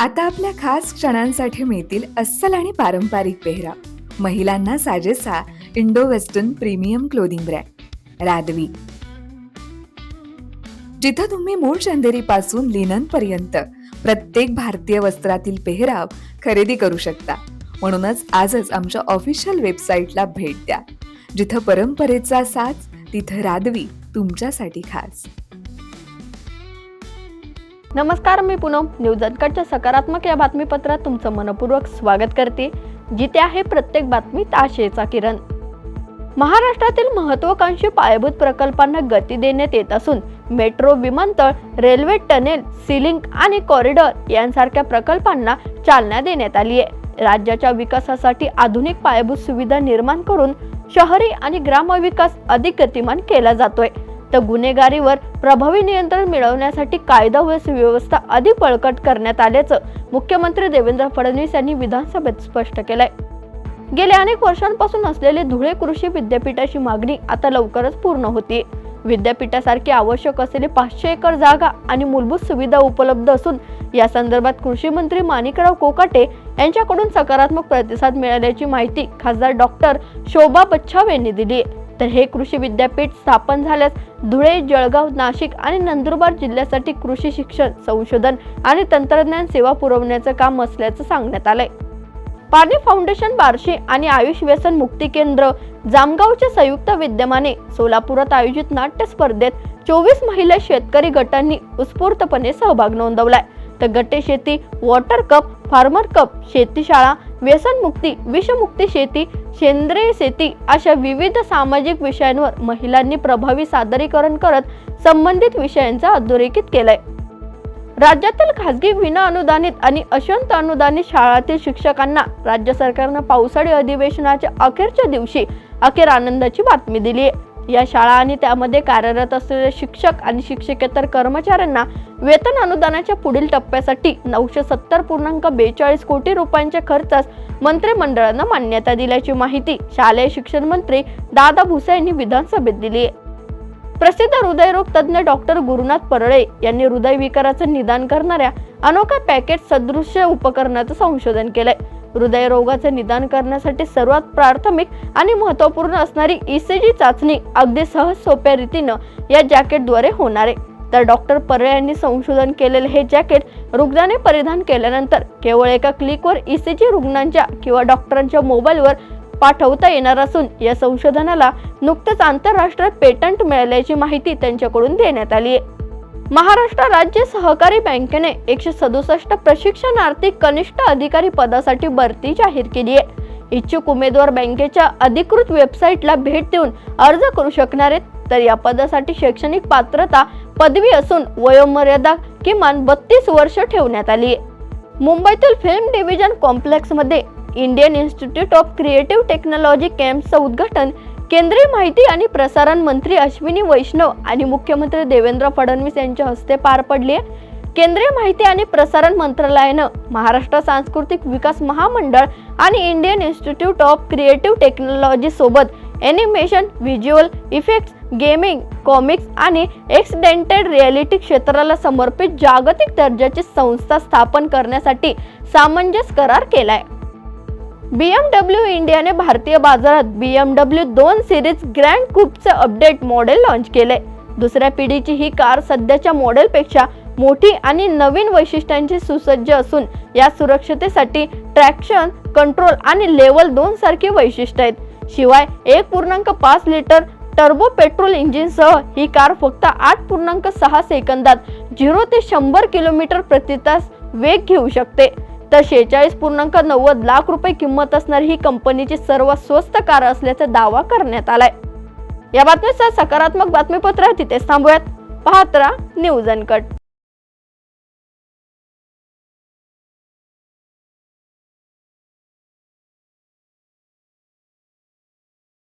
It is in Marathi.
आता आपल्या खास क्षणांसाठी मिळतील अस्सल आणि पारंपरिक पेहराव. महिलांना साजेसा Indo western premium clothing brand Radvi, जिथं तुम्ही मूळ चंदेरी पासून लिनन पर्यंत प्रत्येक भारतीय वस्त्रातील पेहराव खरेदी करू शकता. म्हणूनच आजच आमच्या ऑफिशियल वेबसाईटला भेट द्या. जिथं परंपरेचा साज, तिथं रादवी तुमच्यासाठी खास. नमस्कार, मी पूनम. न्यूज अनकटच्या सकारात्मक या बातमीपत्रात तुमचं मनपूर्वक स्वागत करते. जिथे आहे प्रत्येक बातमीत आशेचा किरण. महाराष्ट्रातील महत्त्वाकांक्षी पायाभूत प्रकल्पांना गती देण्यात येत असून मेट्रो, विमानतळ, रेल्वे, टनेल, सीलिंग आणि कॉरिडॉर यांसारख्या प्रकल्पांना चालना देण्यात आली आहे. राज्याच्या विकासासाठी आधुनिक पायाभूत सुविधा निर्माण करून शहरी आणि ग्रामविकास अधिक गतिमान केला जातोय. तर गुन्हेगारीवर प्रभावी नियंत्रण मिळवण्यासाठी कायदा व सुव्यवस्था अधिक बळकट करण्यात आल्याचं मुख्यमंत्री देवेंद्र फडणवीस यांनी विधानसभेत स्पष्ट केलंय. गेल्या अनेक वर्षांपासून असलेले धुळे कृषी विद्यापीठाची मागणी आता लवकरच पूर्ण होती. विद्यापीठासारखी आवश्यक असलेली 500 एकर जागा आणि मूलभूत सुविधा उपलब्ध असून या संदर्भात कृषी मंत्री माणिकराव कोकाटे यांच्याकडून सकारात्मक प्रतिसाद मिळाल्याची माहिती खासदार डॉक्टर शोभा बच्छाव यांनी दिली. तर हे कृषी विद्यापीठ स्थापन झाल्यास धुळे, जळगाव, नाशिक आणि नंदुरबार जिल्ह्यासाठी कृषी शिक्षण, संशोधन आणि तंत्रज्ञान सेवा पुरवण्याचं काम असल्याचं सांगण्यात आलंय. पाणी फाउंडेशन बार्शी आणि आयुष व्यसन मुक्ती केंद्र जामगावच्या संयुक्त विद्यमाने सोलापुरात आयोजित नाट्य स्पर्धेत 24 महिला शेतकरी गटांनी उत्स्फूर्तपणे सहभाग नोंदवलाय. तर गटे शेती, वॉटर कप, फार्मर कप, शेतीशाळा, व्यसनमुक्ती, विषमुक्ती शेती, सेंद्रिय शेती अशा विविध सामाजिक विषयांवर महिलांनी प्रभावी सादरीकरण करत संबंधित विषयांचा अधोरेखित केलाय. राज्यातील खासगी विना अनुदानित आणि अशंत अनुदानित शाळांतील शिक्षकांना राज्य सरकारनं पावसाळी अधिवेशनाच्या अखेरच्या दिवशी आनंदाची बातमी दिली आहे. या शाळा आणि त्यामध्ये कार्यरत असलेले शिक्षक आणि शिक्षकेतर कर्मचाऱ्यांना वेतन अनुदानाच्या पुढील टप्प्यासाठी 970.42 कोटी रुपयांच्या खर्चास मंत्रिमंडळानं मान्यता दिल्याची माहिती शालेय शिक्षण मंत्री दादा भुसे यांनी विधानसभेत दिली आहे. प्रसिद्ध हृदयरोग तज्ज्ञ डॉक्टर गुरुनाथ परळे यांनी हृदयविकाराचं निदान करणाऱ्या अनोखा पॅकेट सदृश्य उपकरणाचं संशोधन केलंय. हृदयरोगाचे निदान करण्यासाठी सर्वात प्राथमिक आणि महत्त्वपूर्ण असणारी ECG चाचणी अगदी सहज सोप्या रीतीनं या जॅकेटद्वारे होणार आहे. तर डॉक्टर परळे यांनी संशोधन केलेले हे जॅकेट रुग्णाने परिधान केल्यानंतर केवळ एका क्लिकवर ECG रुग्णांच्या किंवा डॉक्टरांच्या मोबाईलवर पाठवता येणार असून या संशोधनाला नुकतंच आंतरराष्ट्रीय पेटंट मिळाल्याची माहिती त्यांच्याकडून देण्यात आली आहे. महाराष्ट्र राज्य सहकारी बँकेने 167 प्रशिक्षणार्थी कनिष्ठ अधिकारी पदासाठी भरती जाहीर केली आहे. इच्छुक उमेदवार बँकेच्या अधिकृत वेबसाईटला भेट देऊन अर्ज करू शकणार आहेत. तर या पदासाठी शैक्षणिक पात्रता पदवी असून वयोमर्यादा किमान 32 वर्ष ठेवण्यात आली आहे. मुंबईतील फिल्म डिव्हिजन कॉम्प्लेक्समध्ये Indian Institute of Creative Technology कॅम्पचं उद्घाटन केंद्रीय माहिती आणि प्रसारण मंत्री अश्विनी वैष्णव आणि मुख्यमंत्री देवेंद्र फडणवीस यांच्या हस्ते पार पडली आहे. केंद्रीय माहिती आणि प्रसारण मंत्रालयानं महाराष्ट्र सांस्कृतिक विकास महामंडळ आणि Indian Institute of Creative Technology सोबत animation, visual effects, gaming, comics आणि एक्सटेंडेड रिॲलिटी क्षेत्राला समर्पित जागतिक दर्जाची संस्था स्थापन करण्यासाठी सामंजस्य करार केलाय. BMW इंडियाने भारतीय बाजारात BMW 2 सिरीज ग्रँड कूपचे अपडेट मॉडेल लॉन्च केले. दुसऱ्या पिढीची ही कार सध्याच्या मॉडेलपेक्षा मोठी आणि नवीन वैशिष्ट्यांची सुसज्ज असून या सुरक्षतेसाठी ट्रॅक्शन कंट्रोल आणि लेव्हल 2 सारखी वैशिष्ट्ये आहेत. शिवाय 1.5 लिटर टर्बो पेट्रोल इंजिनसह ही कार फक्त 8.6 सेकंदात 0 ते 100 किलोमीटर प्रति तास वेग घेऊ शकते. तर 46.90 लाख रुपये किंमत असणारी ही कंपनीची सर्वात स्वस्त कार असल्याचा दावा करण्यात आलाय. या बातमीचा सकारात्मक बातमीपत्र तिथेच थांबूयात. पाहत राहा न्यूज अनकट.